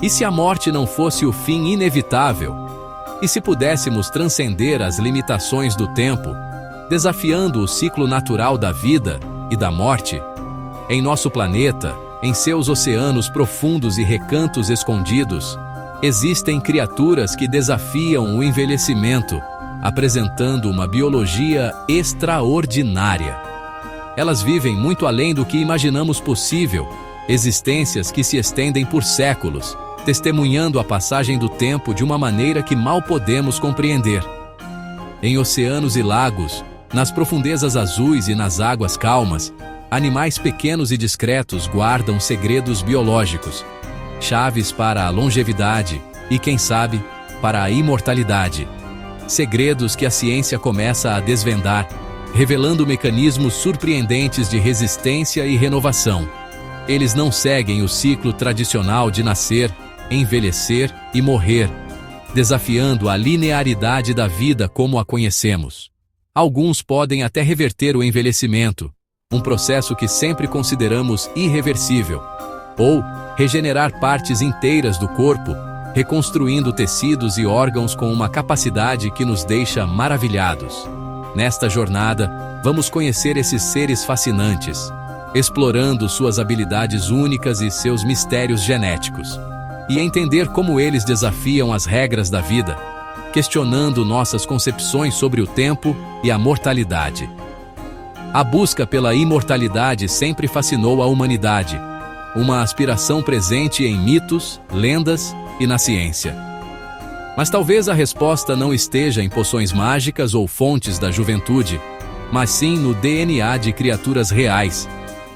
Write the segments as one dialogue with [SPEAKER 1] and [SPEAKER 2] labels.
[SPEAKER 1] E se a morte não fosse o fim inevitável? E se pudéssemos transcender as limitações do tempo, desafiando o ciclo natural da vida e da morte? Em nosso planeta, em seus oceanos profundos e recantos escondidos, existem criaturas que desafiam o envelhecimento, apresentando uma biologia extraordinária. Elas vivem muito além do que imaginamos possível, existências que se estendem por séculos, testemunhando a passagem do tempo de uma maneira que mal podemos compreender. Em oceanos e lagos, nas profundezas azuis e nas águas calmas, animais pequenos e discretos guardam segredos biológicos, chaves para a longevidade e, quem sabe, para a imortalidade. Segredos que a ciência começa a desvendar, revelando mecanismos surpreendentes de resistência e renovação. Eles não seguem o ciclo tradicional de nascer, envelhecer e morrer, desafiando a linearidade da vida como a conhecemos. Alguns podem até reverter o envelhecimento, um processo que sempre consideramos irreversível, ou regenerar partes inteiras do corpo, reconstruindo tecidos e órgãos com uma capacidade que nos deixa maravilhados. Nesta jornada, vamos conhecer esses seres fascinantes, explorando suas habilidades únicas e seus mistérios genéticos, e entender como eles desafiam as regras da vida, questionando nossas concepções sobre o tempo e a mortalidade. A busca pela imortalidade sempre fascinou a humanidade, uma aspiração presente em mitos, lendas e na ciência. Mas talvez a resposta não esteja em poções mágicas ou fontes da juventude, mas sim no DNA de criaturas reais,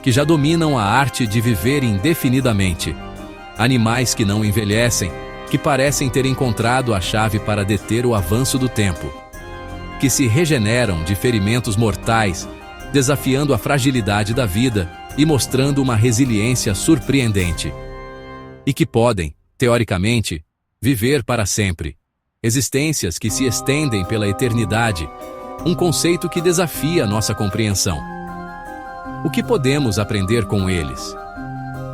[SPEAKER 1] que já dominam a arte de viver indefinidamente. Animais que não envelhecem, que parecem ter encontrado a chave para deter o avanço do tempo. Que se regeneram de ferimentos mortais, desafiando a fragilidade da vida e mostrando uma resiliência surpreendente. E que podem, teoricamente, viver para sempre. Existências que se estendem pela eternidade, um conceito que desafia nossa compreensão. O que podemos aprender com eles?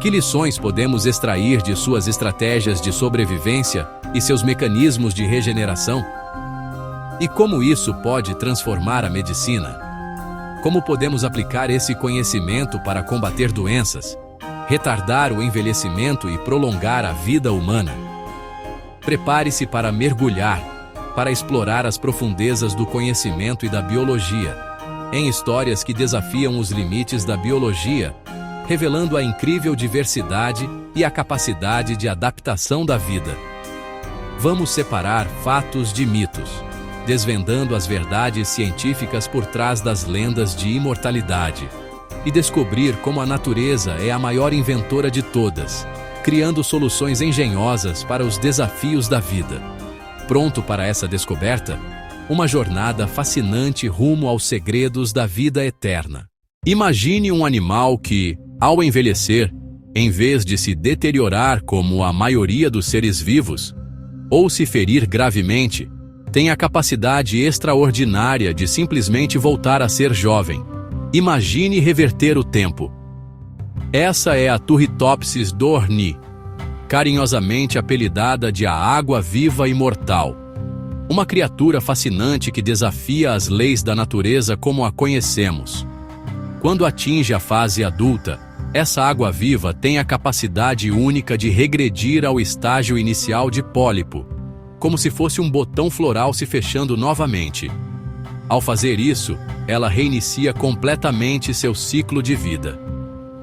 [SPEAKER 1] Que lições podemos extrair de suas estratégias de sobrevivência e seus mecanismos de regeneração? E como isso pode transformar a medicina? Como podemos aplicar esse conhecimento para combater doenças, retardar o envelhecimento e prolongar a vida humana? Prepare-se para mergulhar, para explorar as profundezas do conhecimento e da biologia, em histórias que desafiam os limites da biologia, revelando a incrível diversidade e a capacidade de adaptação da vida. Vamos separar fatos de mitos, desvendando as verdades científicas por trás das lendas de imortalidade, e descobrir como a natureza é a maior inventora de todas, criando soluções engenhosas para os desafios da vida. Pronto para essa descoberta? Uma jornada fascinante rumo aos segredos da vida eterna. Imagine um animal que, ao envelhecer, em vez de se deteriorar como a maioria dos seres vivos, ou se ferir gravemente, tem a capacidade extraordinária de simplesmente voltar a ser jovem. Imagine reverter o tempo. Essa é a Turritopsis dohrnii, carinhosamente apelidada de a água-viva imortal. Uma criatura fascinante que desafia as leis da natureza como a conhecemos. Quando atinge a fase adulta, essa água-viva tem a capacidade única de regredir ao estágio inicial de pólipo, como se fosse um botão floral se fechando novamente. Ao fazer isso, ela reinicia completamente seu ciclo de vida.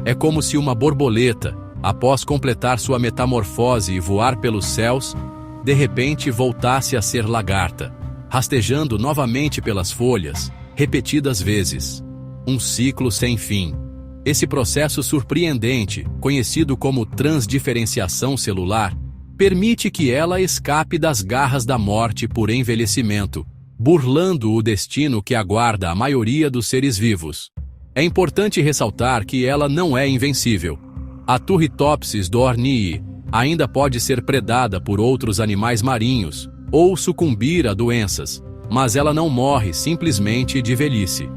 [SPEAKER 1] É como se uma borboleta, após completar sua metamorfose e voar pelos céus, de repente voltasse a ser lagarta, rastejando novamente pelas folhas, repetidas vezes. Um ciclo sem fim. Esse processo surpreendente, conhecido como transdiferenciação celular, permite que ela escape das garras da morte por envelhecimento, burlando o destino que aguarda a maioria dos seres vivos. É importante ressaltar que ela não é invencível. A Turritopsis dohrnii ainda pode ser predada por outros animais marinhos ou sucumbir a doenças, mas ela não morre simplesmente de velhice.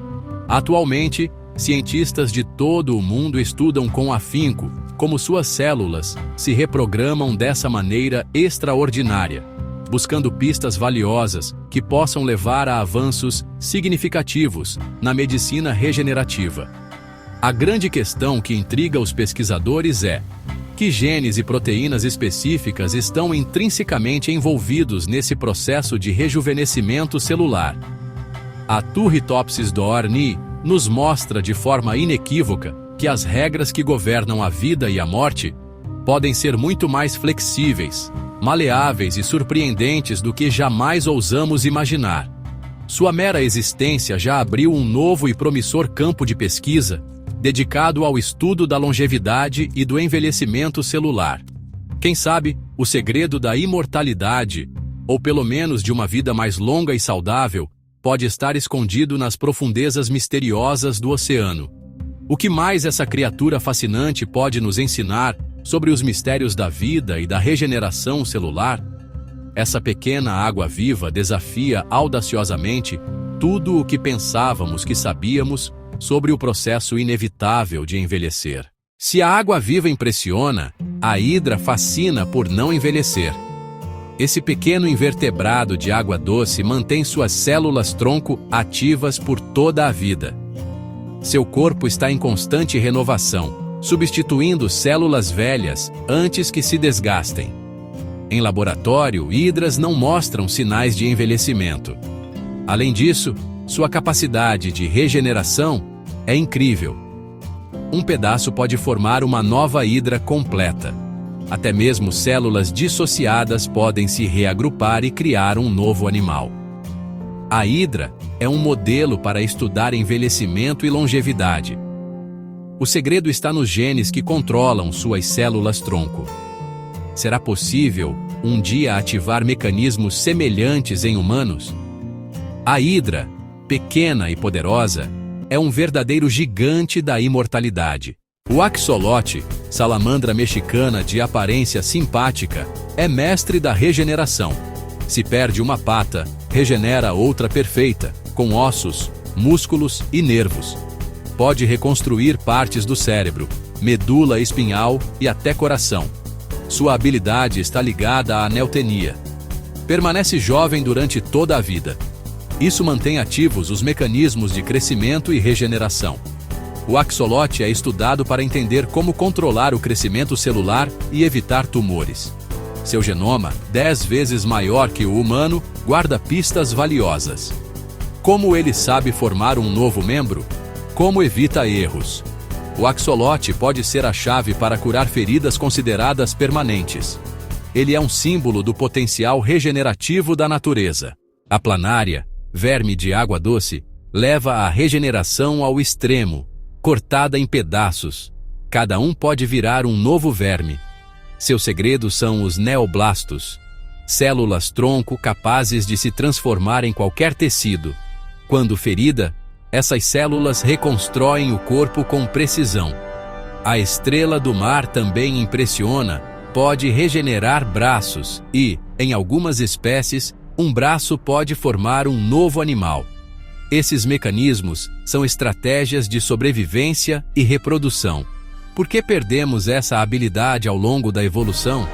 [SPEAKER 1] Atualmente, cientistas de todo o mundo estudam com afinco como suas células se reprogramam dessa maneira extraordinária, buscando pistas valiosas que possam levar a avanços significativos na medicina regenerativa. A grande questão que intriga os pesquisadores é: que genes e proteínas específicas estão intrinsecamente envolvidos nesse processo de rejuvenescimento celular? A Turritopsis dohrnii nos mostra de forma inequívoca que as regras que governam a vida e a morte podem ser muito mais flexíveis, maleáveis e surpreendentes do que jamais ousamos imaginar. Sua mera existência já abriu um novo e promissor campo de pesquisa dedicado ao estudo da longevidade e do envelhecimento celular. Quem sabe, o segredo da imortalidade, ou pelo menos de uma vida mais longa e saudável, pode estar escondido nas profundezas misteriosas do oceano. O que mais essa criatura fascinante pode nos ensinar sobre os mistérios da vida e da regeneração celular? Essa pequena água-viva desafia audaciosamente tudo o que pensávamos que sabíamos sobre o processo inevitável de envelhecer. Se a água-viva impressiona, a hidra fascina por não envelhecer. Esse pequeno invertebrado de água doce mantém suas células-tronco ativas por toda a vida. Seu corpo está em constante renovação, substituindo células velhas antes que se desgastem. Em laboratório, hidras não mostram sinais de envelhecimento. Além disso, sua capacidade de regeneração é incrível. Um pedaço pode formar uma nova hidra completa. Até mesmo células dissociadas podem se reagrupar e criar um novo animal. A hidra é um modelo para estudar envelhecimento e longevidade. O segredo está nos genes que controlam suas células-tronco. Será possível, um dia, ativar mecanismos semelhantes em humanos? A hidra, pequena e poderosa, é um verdadeiro gigante da imortalidade. O axolote, salamandra mexicana de aparência simpática, é mestre da regeneração. Se perde uma pata, regenera outra perfeita, com ossos, músculos e nervos. Pode reconstruir partes do cérebro, medula espinhal e até coração. Sua habilidade está ligada à neotenia. Permanece jovem durante toda a vida. Isso mantém ativos os mecanismos de crescimento e regeneração. O axolote é estudado para entender como controlar o crescimento celular e evitar tumores. Seu genoma, 10 vezes maior que o humano, guarda pistas valiosas. Como ele sabe formar um novo membro? Como evita erros? O axolote pode ser a chave para curar feridas consideradas permanentes. Ele é um símbolo do potencial regenerativo da natureza. A planária, verme de água doce, leva a regeneração ao extremo, cortada em pedaços. Cada um pode virar um novo verme. Seus segredos são os neoblastos, células-tronco capazes de se transformar em qualquer tecido. Quando ferida, essas células reconstroem o corpo com precisão. A estrela do mar também impressiona, pode regenerar braços e, em algumas espécies, um braço pode formar um novo animal. Esses mecanismos são estratégias de sobrevivência e reprodução. Por que perdemos essa habilidade ao longo da evolução?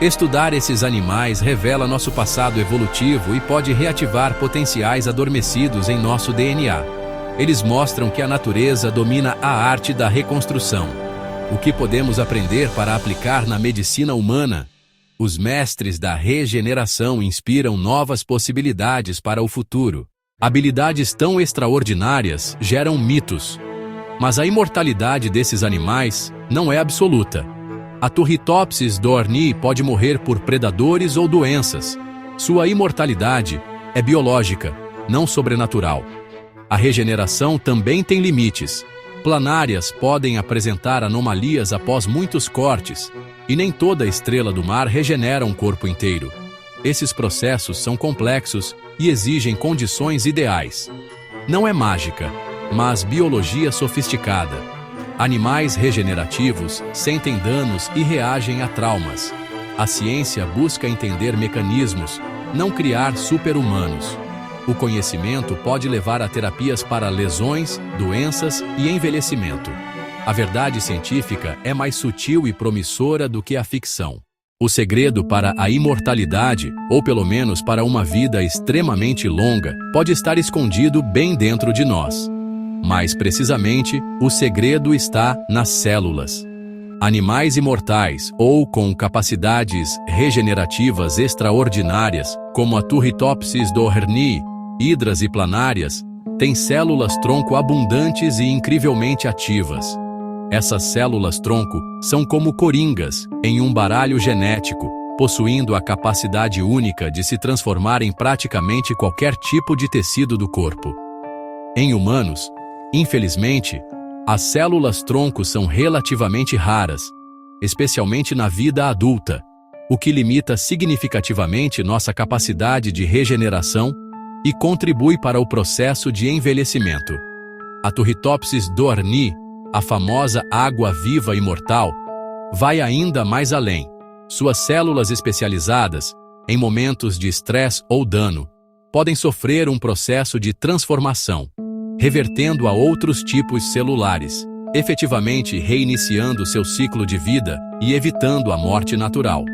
[SPEAKER 1] Estudar esses animais revela nosso passado evolutivo e pode reativar potenciais adormecidos em nosso DNA. Eles mostram que a natureza domina a arte da reconstrução. O que podemos aprender para aplicar na medicina humana? Os mestres da regeneração inspiram novas possibilidades para o futuro. Habilidades tão extraordinárias geram mitos. Mas a imortalidade desses animais não é absoluta. A Turritopsis dohrnii pode morrer por predadores ou doenças. Sua imortalidade é biológica, não sobrenatural. A regeneração também tem limites. Planárias podem apresentar anomalias após muitos cortes, e nem toda estrela do mar regenera um corpo inteiro. Esses processos são complexos e exigem condições ideais. Não é mágica, mas biologia sofisticada. Animais regenerativos sentem danos e reagem a traumas. A ciência busca entender mecanismos, não criar super-humanos. O conhecimento pode levar a terapias para lesões, doenças e envelhecimento. A verdade científica é mais sutil e promissora do que a ficção. O segredo para a imortalidade, ou pelo menos para uma vida extremamente longa, pode estar escondido bem dentro de nós. Mais precisamente, o segredo está nas células. Animais imortais ou com capacidades regenerativas extraordinárias, como a Turritopsis dohrnii, hidras e planárias, têm células-tronco abundantes e incrivelmente ativas. Essas células-tronco são como coringas em um baralho genético, possuindo a capacidade única de se transformar em praticamente qualquer tipo de tecido do corpo. Em humanos, infelizmente, as células-tronco são relativamente raras, especialmente na vida adulta, o que limita significativamente nossa capacidade de regeneração e contribui para o processo de envelhecimento. A Turritopsis dohrnii, a famosa água-viva imortal, vai ainda mais além. Suas células especializadas, em momentos de estresse ou dano, podem sofrer um processo de transformação, revertendo a outros tipos celulares, efetivamente reiniciando seu ciclo de vida e evitando a morte natural.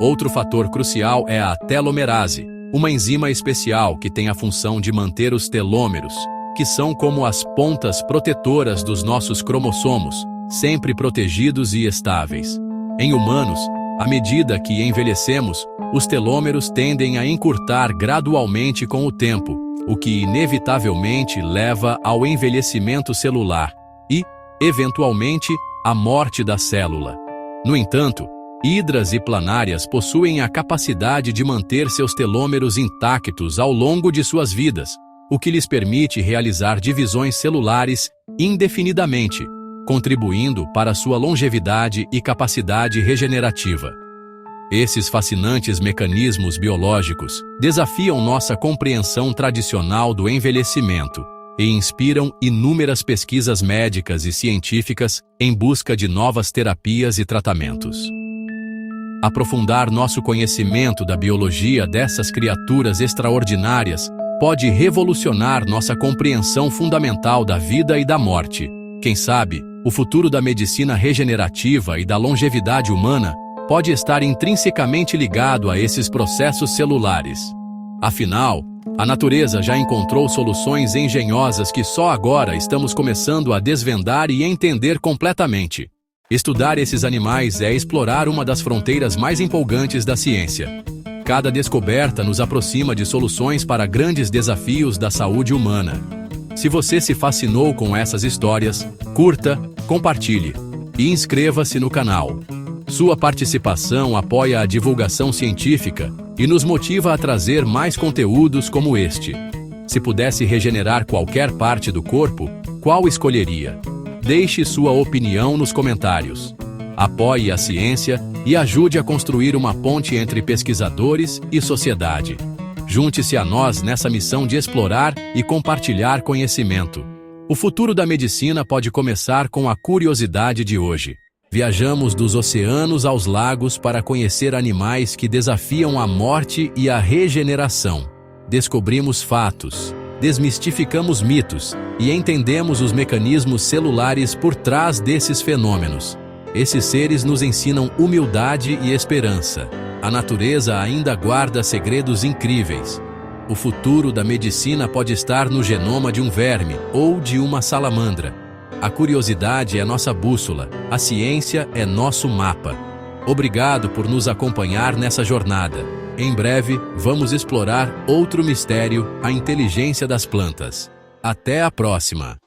[SPEAKER 1] Outro fator crucial é a telomerase, uma enzima especial que tem a função de manter os telômeros, que são como as pontas protetoras dos nossos cromossomos, sempre protegidos e estáveis. Em humanos, à medida que envelhecemos, os telômeros tendem a encurtar gradualmente com o tempo, o que inevitavelmente leva ao envelhecimento celular e, eventualmente, à morte da célula. No entanto, hidras e planárias possuem a capacidade de manter seus telômeros intactos ao longo de suas vidas, o que lhes permite realizar divisões celulares indefinidamente, contribuindo para sua longevidade e capacidade regenerativa. Esses fascinantes mecanismos biológicos desafiam nossa compreensão tradicional do envelhecimento e inspiram inúmeras pesquisas médicas e científicas em busca de novas terapias e tratamentos. Aprofundar nosso conhecimento da biologia dessas criaturas extraordinárias pode revolucionar nossa compreensão fundamental da vida e da morte. Quem sabe, o futuro da medicina regenerativa e da longevidade humana pode estar intrinsecamente ligado a esses processos celulares. Afinal, a natureza já encontrou soluções engenhosas que só agora estamos começando a desvendar e entender completamente. Estudar esses animais é explorar uma das fronteiras mais empolgantes da ciência. Cada descoberta nos aproxima de soluções para grandes desafios da saúde humana. Se você se fascinou com essas histórias, curta, compartilhe e inscreva-se no canal. Sua participação apoia a divulgação científica e nos motiva a trazer mais conteúdos como este. Se pudesse regenerar qualquer parte do corpo, qual escolheria? Deixe sua opinião nos comentários. Apoie a ciência e ajude a construir uma ponte entre pesquisadores e sociedade. Junte-se a nós nessa missão de explorar e compartilhar conhecimento. O futuro da medicina pode começar com a curiosidade de hoje. Viajamos dos oceanos aos lagos para conhecer animais que desafiam a morte e a regeneração. Descobrimos fatos, desmistificamos mitos e entendemos os mecanismos celulares por trás desses fenômenos. Esses seres nos ensinam humildade e esperança. A natureza ainda guarda segredos incríveis. O futuro da medicina pode estar no genoma de um verme ou de uma salamandra. A curiosidade é nossa bússola, a ciência é nosso mapa. Obrigado por nos acompanhar nessa jornada. Em breve, vamos explorar outro mistério, a inteligência das plantas. Até a próxima!